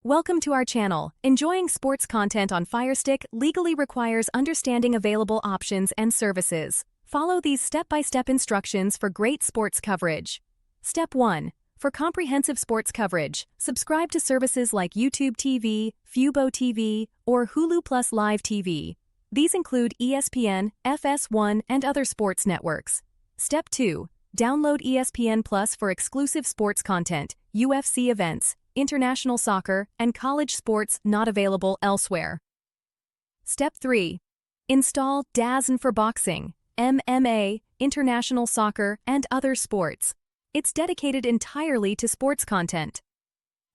Welcome to our channel. Enjoying sports content on Firestick legally requires understanding available options and services. Follow these step-by-step instructions for great sports coverage. Step 1. For comprehensive sports coverage, subscribe to services like YouTube TV, Fubo TV, or Hulu Plus Live TV. These include ESPN, FS1, and other sports networks. Step 2. Download ESPN Plus for exclusive sports content, UFC events, international soccer, and college sports not available elsewhere. Step 3. Install DAZN for boxing, MMA, international soccer, and other sports. It's dedicated entirely to sports content.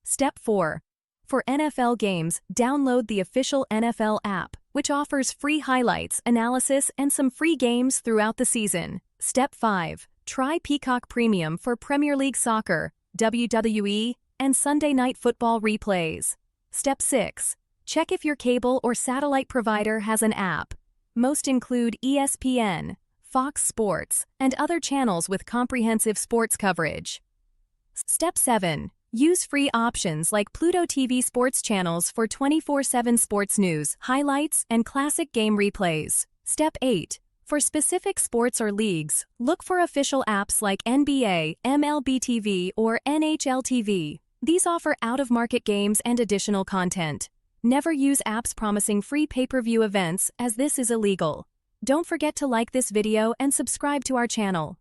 Step 4. For NFL games, download the official NFL app, which offers free highlights, analysis, and some free games throughout the season. Step 5. Try Peacock Premium for Premier League Soccer, WWE, and Sunday Night Football replays. Step 6. Check if your cable or satellite provider has an app. Most include ESPN, Fox Sports, and other channels with comprehensive sports coverage. Step 7. Use free options like Pluto TV sports channels for 24/7 sports news, highlights, and classic game replays. Step 8. For specific sports or leagues, look for official apps like NBA, MLB TV, or NHL TV. These offer out-of-market games and additional content. Never use apps promising free pay-per-view events, as this is illegal. Don't forget to like this video and subscribe to our channel.